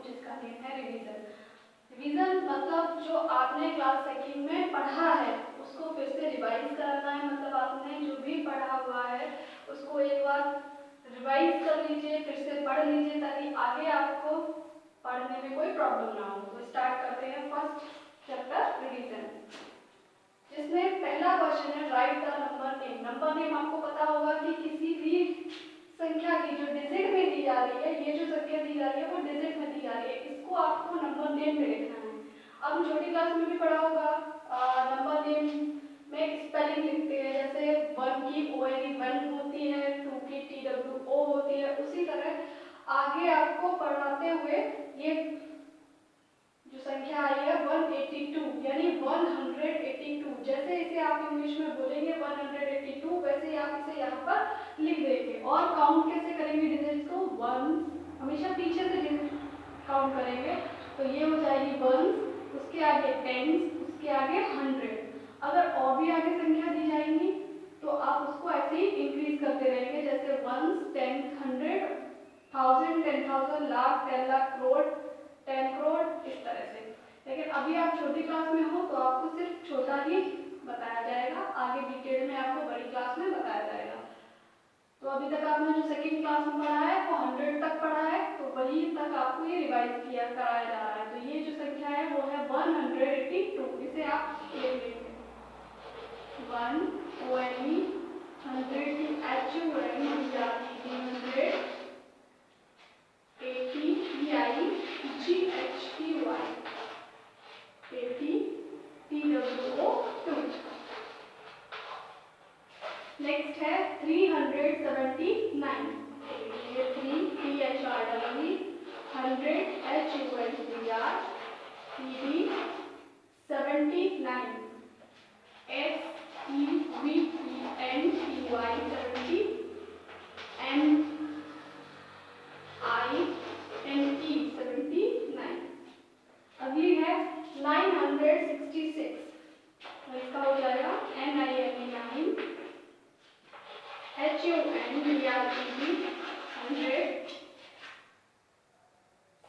जिसका नेम है revision. Revision मतलब जो आपने क्लास सेकंड में पढ़ा है उसको फिर से रिवाइज करना है, मतलब आपने जो भी पढ़ा हुआ है उसको एक बार रिवाइज कर लीजिए, फिर से पढ़ लीजिए ताकि आगे आपको पढ़ने में कोई प्रॉब्लम ना हो। तो स्टार्ट करते हैं फर्स्ट चैप्टर रिवीजन, जिसमें पहला क्वेश्चन है right the number name. Number name आपको पता होगा कि किसी भी संख्या की जो डिजिट में दी जा रही है, ये जो संख्या दी जा रही है वो डिजिट में दी जा रही है, इसको आपको नंबर नेम में लिखना है। अब छोटी क्लास में भी पढ़ा होगा नंबर नेम में स्पेलिंग लिखते हैं, जैसे 1 की ONE 1 होती है, 2 की TWO होती है, उसी तरह आगे आपको पढ़ाते हुए ये जो संख्या आई है 182 यानी 182, जैसे इसे आप इंग्लिश में बोलेंगे 182 वैसे ही आप इसे यहाँ पर लिख देंगे। और काउंट कैसे करेंगे डिजिट्स को, 1 हमेशा पीछे से काउंट करेंगे, तो ये हो जाएगी 1, उसके आगे 10, उसके आगे 100। अगर और भी आगे संख्या दी जाएंगी तो आप उसको ऐसे ही इंक्रीज करते रहेंगे, जैसे 1, 10, 100, 1000, 10,000, लाख, 10 लाख, करोड़, 10 करोड़, इस तरह से। लेकिन अभी आप छोटी क्लास में हो तो आपको सिर्फ छोटा ही बताया जाएगा, आगे डिटेल में आपको बड़ी क्लास में बताया जाएगा। तो अभी तक आपने जो सेकंड क्लास में पढ़ा है वो 100 तक पढ़ा है, तो वही तक आपको ये रिवाइज किया कराया जा रहा है। तो ये जो संख्या है वो है 182, इसे आप लिख लेंगे 1 ONE 100 की HUN 100 ATTIGHTY 80TWO2। नेक्स्ट है 379, ये 3 THREE 100 HUNDR TD 79 SEVENTY 70 NINE 79। अगली है 966, इसका हो जाएगा NINE 9 HUNDRED 100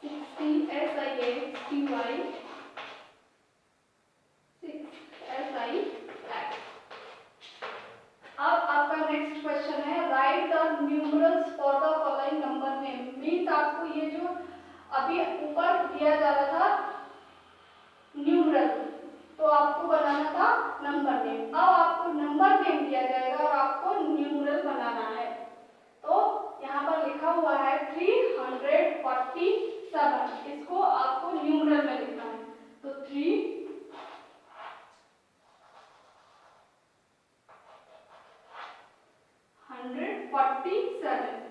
60 SIXTY 6 SIX। अब आपका नेक्स्ट क्वेश्चन है right the numerals for the following number name. Means आपको ये जो अभी ऊपर दिया जा रहा था न्यूमरल, तो आपको बनाना था नंबर नेम। अब आपको नंबर नेम दिया जाएगा और आपको न्यूमरल बनाना है। तो यहाँ पर लिखा हुआ है 347, इसको आपको न्यूमरल में लिखना है। तो 347।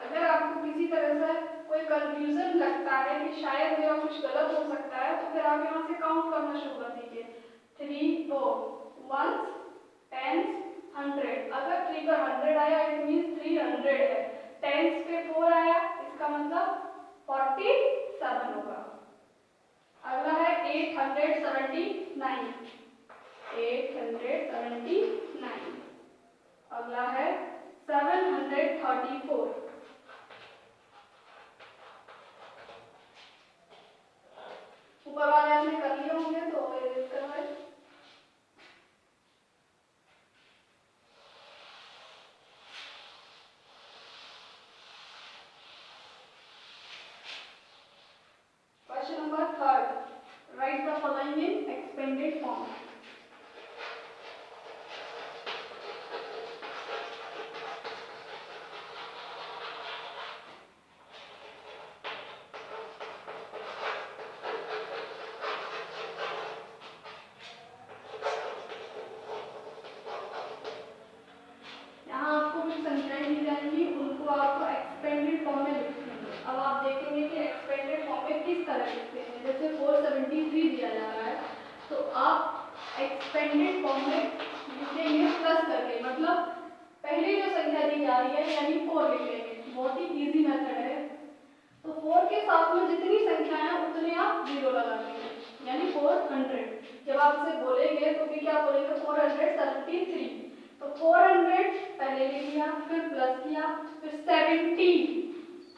अगर आपको किसी तरह से कोई कंफ्यूजन लगता है कि शायद मेरा कुछ गलत हो सकता है, तो फिर आप यहाँ से काउंट करना शुरू कर दीजिए। 3 1s 10s 100। अगर 3 पर 100 आया इट मीन्स 300 है, 10s पे 4 आया इसका मतलब 47 होगा। अगला है 879, 879। अगला है 734। ऊपर वाले आपने कर लिए होंगे तो इरेज करवाएं। Question number 3, right the following in expanded form. संख्याएं दी जाएंगी उनको आपको एक्सपेंडेड फॉर्म में लिखनी है। अब आप देखेंगे कि एक्सपेंडेड फॉर्म में किस तरह लिखते हैं। जैसे 473 दिया जा रहा है तो आप एक्सपेंडेड फॉर्म में लिखेंगे प्लस करके, मतलब पहले जो संख्या दी जा रही है यानी 4 लिख लेंगे। बहुत ही इजी मेथड है। तो 4 के साथ में जितनी संख्या है उतने आप 0 लगा देंगे, यानी 400। जब आप इसे बोलेंगे तो भी क्या बोलेंगे 473। तो 400 पहले लिख लिया, फिर प्लस किया, फिर 70,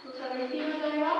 तो 70 हो जाएगा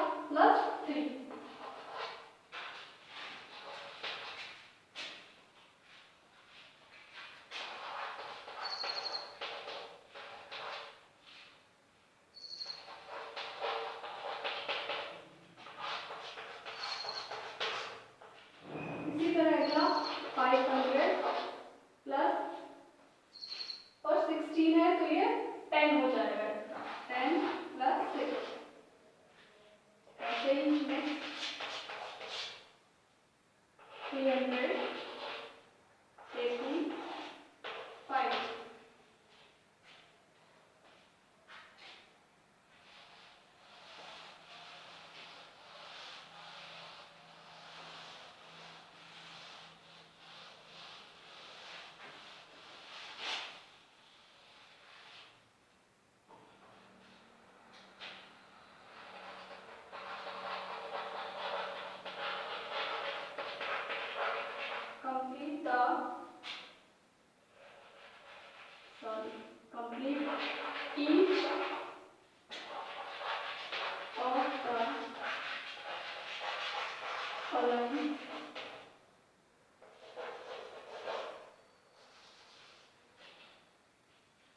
following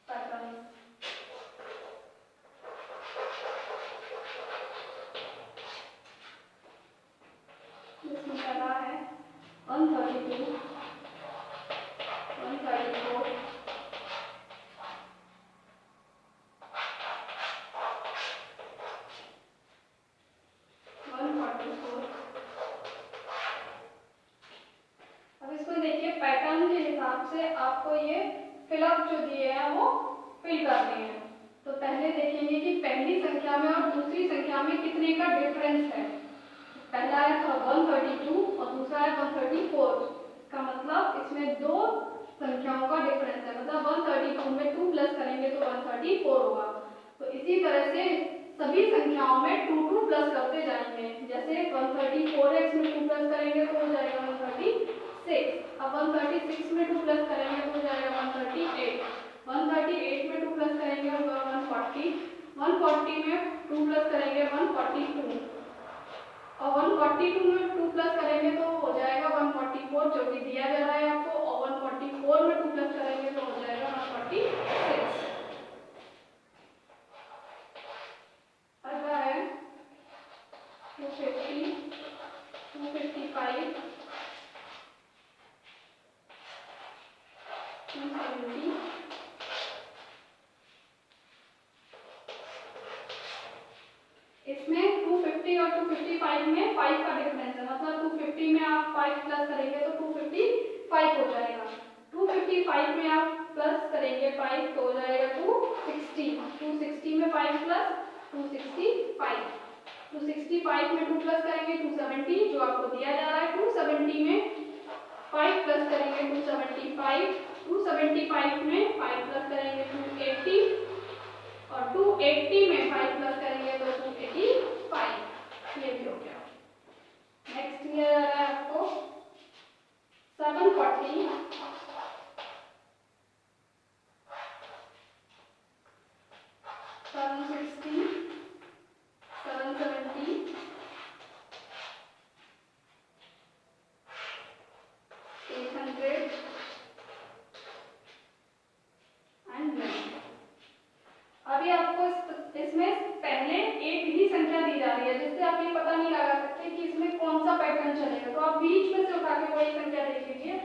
patterns. इसमें पहला है 132, 134, 144। अब इसको देखिए, पैटर्न के हिसाब से आपको ये फिलअप जो दिए हैं वो फिल करने हैं। तो पहले देखेंगे कि पहली संख्या में और दूसरी संख्या में कितने का डिफरेंस है। पहला है 132 और दूसरा है 134। इसका मतलब इसमें दो संख्याओं का डिफरेंस है, मतलब 132 में 2 प्लस करेंगे तो 134 होगा। तो इसी तरह से सभी संख्याओं में 2 प्लस करते जाएंगे। जैसे 134 है, इसमें 2 प्लस करेंगे तो हो जाएगा 136। अब 136 में 2 प्लस करेंगे तो हो जाएगा 138। 138 में 2 प्लस करेंगे होगा 140। 140 में 2 प्लस करेंगे 142 और 142 में 2 प्लस करेंगे तो हो जाएगा 144 जो कि दिया जा रहा है आपको, और 144 में 2 प्लस करेंगे तो हो जाएगा 146। अगला है 250, 255, 270, इसमें 250 और 255 में 5 का डिफरेंस है, मतलब 250 में आप 5 प्लस करेंगे तो 255 हो जाएगा। 255 में आप प्लस करेंगे 5 तो हो जाएगा 260। 260 में 5 प्लस 265। 265 में 2 प्लस करेंगे 270 जो आपको दिया जा रहा है। 270 में 5 प्लस करेंगे 275। 275 में 5 प्लस करेंगे 280 और 280 में 5 प्लस करेंगे तो 285। ये भी हो गया। नेक्स्ट दिया जा रहा है आपको 740, 760, 770, 800 एंड 9। अभी आपको इसमें पहले एक ही संख्या दी जा रही है, जिससे आप ये पता नहीं लगा सकते कि इसमें कौन सा पैटर्न चलेगा। तो आप बीच में से उठा के वही संख्या देख लीजिए।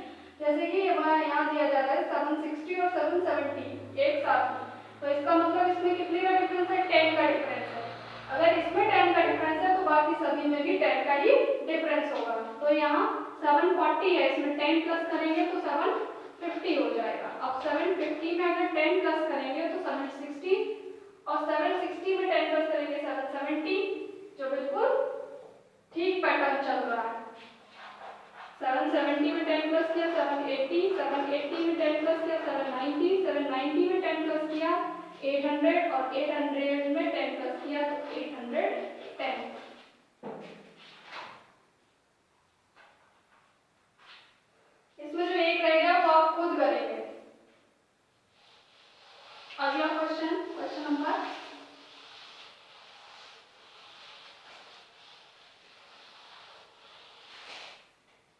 जैसे कि यहाँ दिया जा रहा है 760 और 770 एक साथ में, तो इसका मतलब इसमें कितने का डिफरेंस है, 10 का डिफरेंस है। अगर इसमें 10 का डिफरेंस है तो बाकी सभी में भी 10 का ही डिफरेंस होगा। तो यहाँ 740 है, इसमें 10 प्लस करेंगे तो 750 हो जाएगा। अब 750 में अगर 10 प्लस करेंगे तो 760 और 760 में 10 प्लस करेंगे 770, जो बिल्कुल ठीक पैटर्न चल रहा है। 770 में 10 प्लस किया 780, 780 में 10 प्लस किया 790, 790 में 10 प्लस किया 800 और 800 में 10 प्लस किया तो 810। इसमें जो एक रहेगा वो आप खुद करेंगे। अगला क्वेश्चन, क्वेश्चन नंबर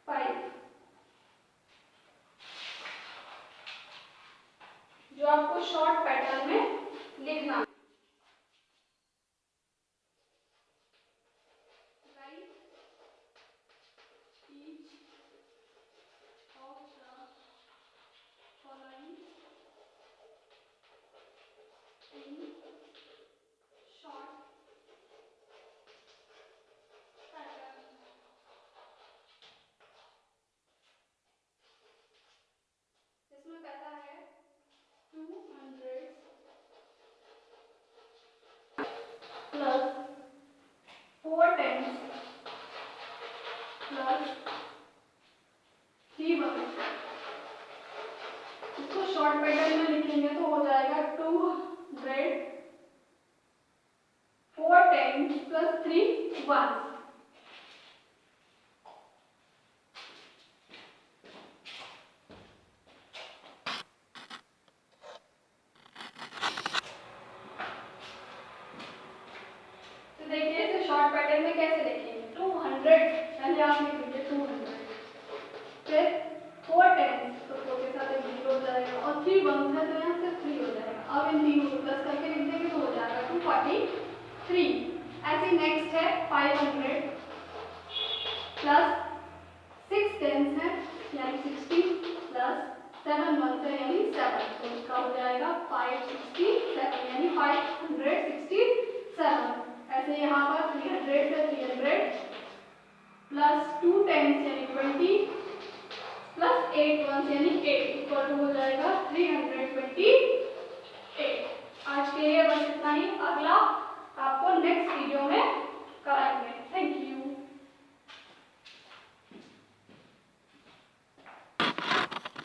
5, जो आपको शॉर्ट पैटर्न में लिखना है। इसमें पहला है 200 प्लस 4 tens प्लस 3 ones। इसको शॉर्ट पैटर्न में लिखेंगे तो हो जाएगा 200 4 tens प्लस 3 ones। तो देखिए इसे शॉर्ट पैटर्न में कैसे लिखेंगे, 200 पहले आप लिख लीजिए 200, फिर 4 टेंस तो 4 के साथ एक 0 हो जाएगा और 3 1 है तो यहाँ से 3 हो जाएगा। अब इन तीनों को प्लस करके लिख देंगे तो हो जाएगा 243। ऐसे नेक्स्ट है 500 प्लस 6 टेंस है यानी 60 प्लस 7 1 है यानी 7 तो इसका हो जाएगा 567 यानी 567। ऐसे यहाँ पर 300 से 300 प्लस 2 टेंस यानी 20 प्लस 8 1 यानी 8 इक्वल टू हो जाएगा 328। आज के लिए बस इतना ही। अगला आपको नेक्स्ट वीडियो में